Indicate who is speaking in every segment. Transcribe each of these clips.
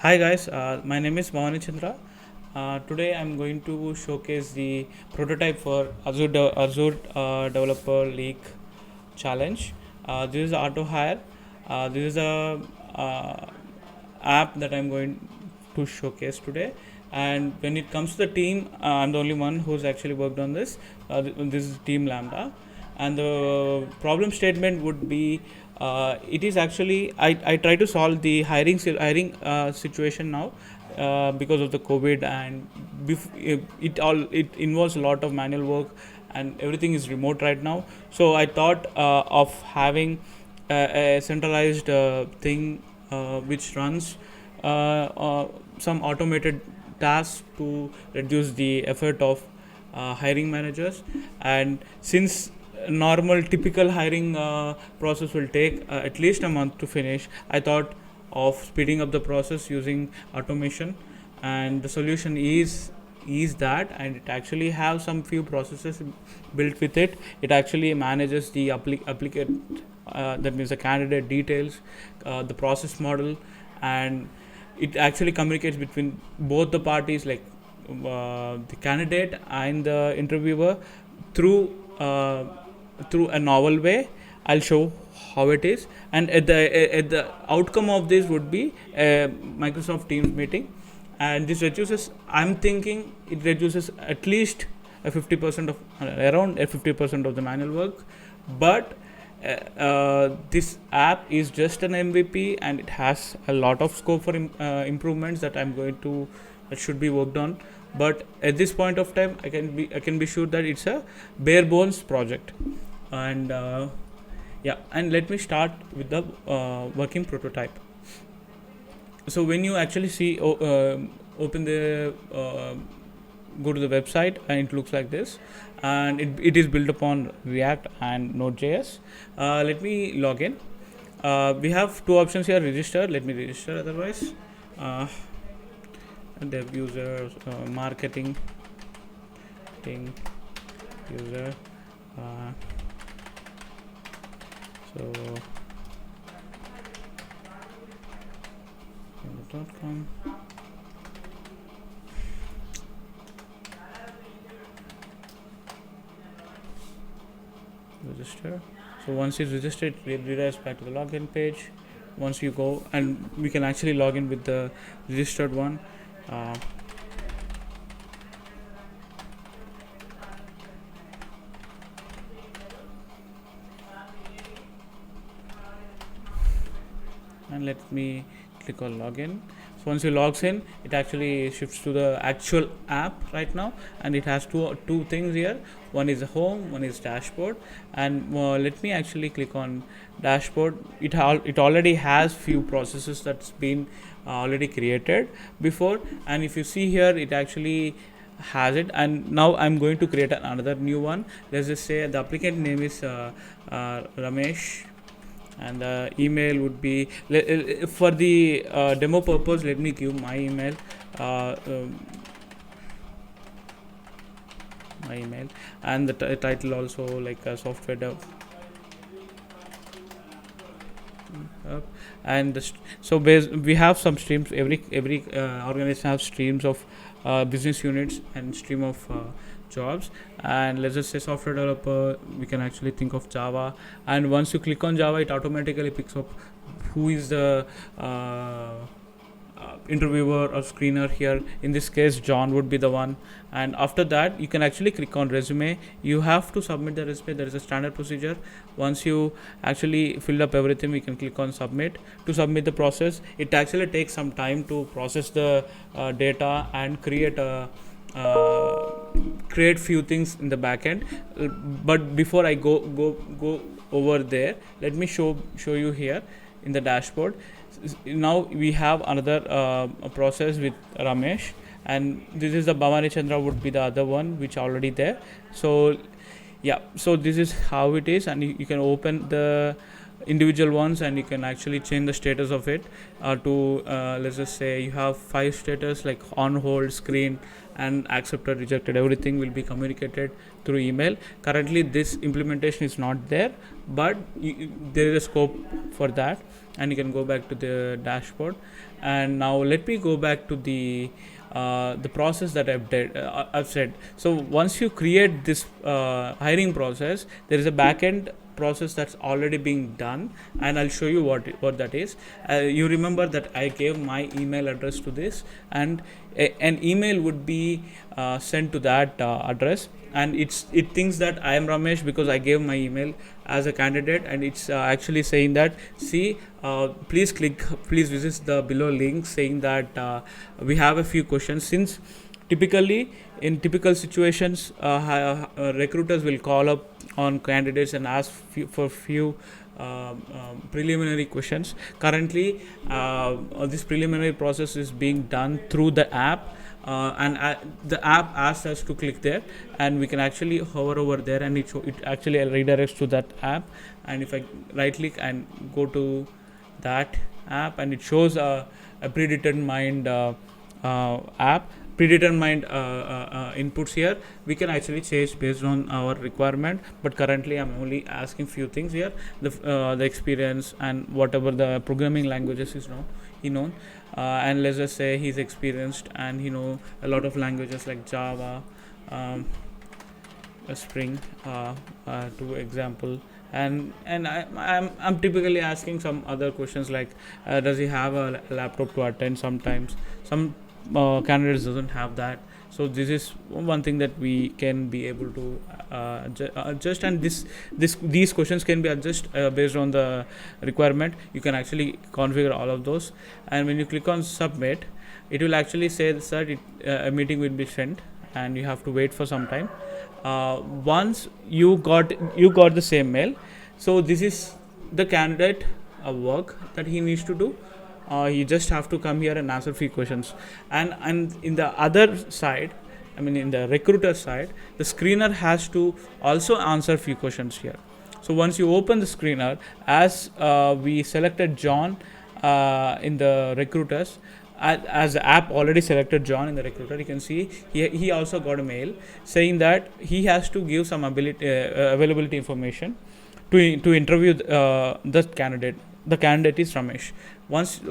Speaker 1: Hi guys, my name is Bhavani Chandra. Today I'm going to showcase the prototype for Azure Developer League Challenge. This is Auto Hire. This is a uh, app that I'm going to showcase today. And when it comes to the team, I'm the only one who's actually worked on this. This is Team Lambda, and the problem statement would be it is actually I try to solve the hiring situation now because of the COVID, and it involves a lot of manual work, and everything is remote right now. So I thought of having a centralized thing which runs some automated tasks to reduce the effort of hiring managers. And since normal typical hiring process will take at least a month to finish, I thought of speeding up the process using automation. And the solution is that, and it actually have some few processes built with it. It actually manages the applicant, that means the candidate details, the process model, and it actually communicates between both the parties, like the candidate and the interviewer, through through a novel way. I'll show how it is, and at the outcome of this would be a Microsoft Teams meeting. And this reduces, I'm thinking it reduces at least a 50% of around a 50% of the manual work. But this app is just an MVP, and it has a lot of scope for improvements that I'm going to that should be worked on. But at this point of time, I can be sure that it's a bare bones project. And yeah, and let me start with the working prototype. So when you actually see open the go to the website, and it looks like this, and it is built upon React and Node.js. Let me log in. We have two options here: register. Let me register. Otherwise, uh, dev user, marketing thing, user. Uh, so .com. Register. So once it's registered, it redirects back to the login page. Once you go, and we can actually log in with the registered one. Uh, and let me click on login. So once you logs in, it actually shifts to the actual app right now, and it has two things here. One is the home, one is dashboard. And let me actually click on dashboard. It already has few processes that's been already created before, and if you see here, it actually has it. And now I'm going to create another new one. Let's just say the applicant name is Ramesh, and the email would be, for the demo purpose, let me give my email. uh, um, my email, and the title also, like software dev. And so we have some streams. Every organization has streams of business units and stream of jobs. And let's just say software developer, we can actually think of Java. And once you click on Java, it automatically picks up who is the interviewer or screener here. In this case, John would be the one. And after that, you can actually click on resume. You have to submit the resume. There is a standard procedure. Once you actually fill up everything, we can click on submit. To submit the process, it actually takes some time to process the data and create few things in the backend. But before I go over there, let me show you here in the dashboard. Now we have another process with Ramesh, and this is the Bhavani Chandra would be the other one which already there. So yeah, so this is how it is, and you can open the individual ones, and you can actually change the status of it to let's just say you have 5 status like on hold, screen, and accepted, rejected. Everything will be communicated through email. Currently this implementation is not there, but there is a scope for that, and you can go back to the dashboard. And now let me go back to the process that I've said. So once you create this hiring process, there is a backend process that's already being done, and I'll show you what that is. You remember that I gave my email address to this, and an email would be sent to that address, and it thinks that I am Ramesh because I gave my email as a candidate, and it's actually saying that, see, please visit the below link, saying that we have a few questions. Since typically in typical situations recruiters will call up on candidates and ask for few preliminary questions. Currently this preliminary process is being done through the app, and the app asks us to click there, and we can actually hover over there, and it actually redirects to that app. And if I right click and go to that app, and it shows a predetermined inputs here. We can actually change based on our requirement, but currently I'm only asking few things here, the experience and whatever the programming languages is known, and let's just say he's experienced and he know a lot of languages like Java, Spring, to example. And I'm typically asking some other questions like does he have a laptop to attend. Sometimes some candidates doesn't have that, so this is one thing that we can be able to adjust, and these questions can be adjusted based on the requirement. You can actually configure all of those, and when you click on submit, it will actually say that a meeting will be sent, and you have to wait for some time. Once you got the same mail, so this is the candidate work that he needs to do. You just have to come here and answer few questions, and in the other side, I mean in the recruiter side, the screener has to also answer few questions here. So once you open the screener, as we selected John in the recruiters, as the app already selected John in the recruiter, you can see he also got a mail saying that he has to give some availability information to interview the candidate. The candidate is Ramesh.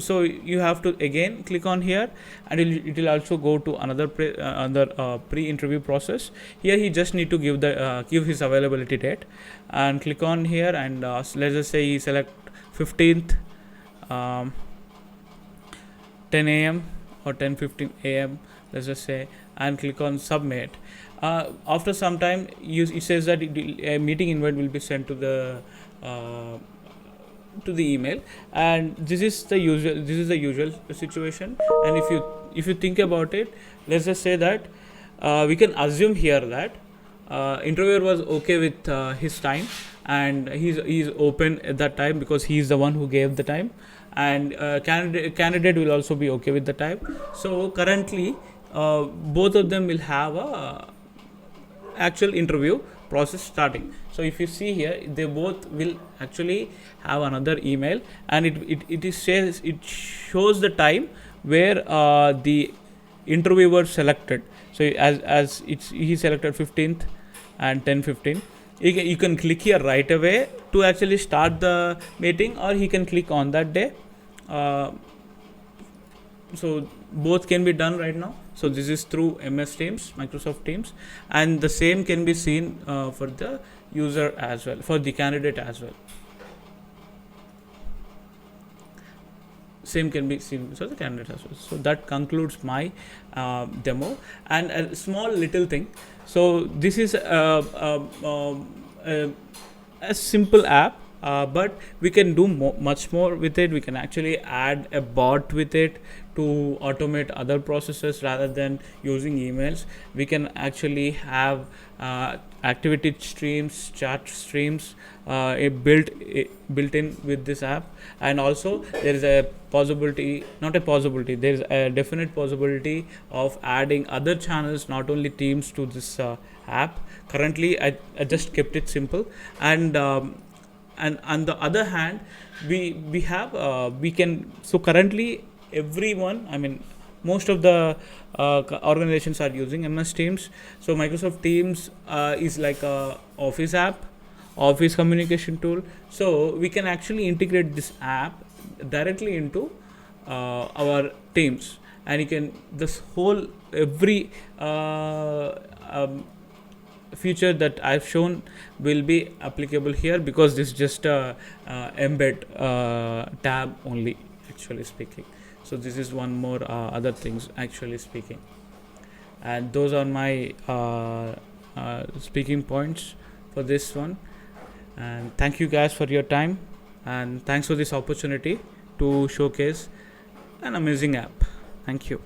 Speaker 1: So you have to again click on here, and it will also go to another pre-interview process. Here he just need to give his availability date, and click on here, and let's just say he select 15th 10 a.m. or 10:15 a.m. let's just say, and click on submit. After some time, it says that a meeting invite will be sent to the email, and this is the usual situation. And if you think about it, let's just say that we can assume here that interviewer was okay with his time, and he's open at that time because he's the one who gave the time, and candidate will also be okay with the time. So currently both of them will have a actual interview process starting. So if you see here, they both will actually have another email, and it shows the time where the interviewer selected. So as he selected 15th and 10:15, you can click here right away to actually start the meeting, or he can click on that day. So both can be done right now. So this is through Microsoft Teams, and the same can be seen for the user as well, for the candidate as well. Same can be seen for the candidate as well. So that concludes my demo. And a small little thing. So this is a simple app. But we can do much more with it. We can actually add a bot with it to automate other processes rather than using emails. We can actually have activity streams, chat streams built in with this app. And also there is there is a definite possibility of adding other channels, not only Teams, to this app. Currently I just kept it simple, and and on the other hand, we have we can, so currently everyone, I mean most of the organizations are using MS Teams. So Microsoft Teams is like a office app, office communication tool. So we can actually integrate this app directly into our Teams, and you can, this whole every feature that I've shown will be applicable here, because this is just a embed tab only, actually speaking. So this is one more other things, actually speaking, and those are my speaking points for this one. And thank you guys for your time, and thanks for this opportunity to showcase an amazing app. Thank you.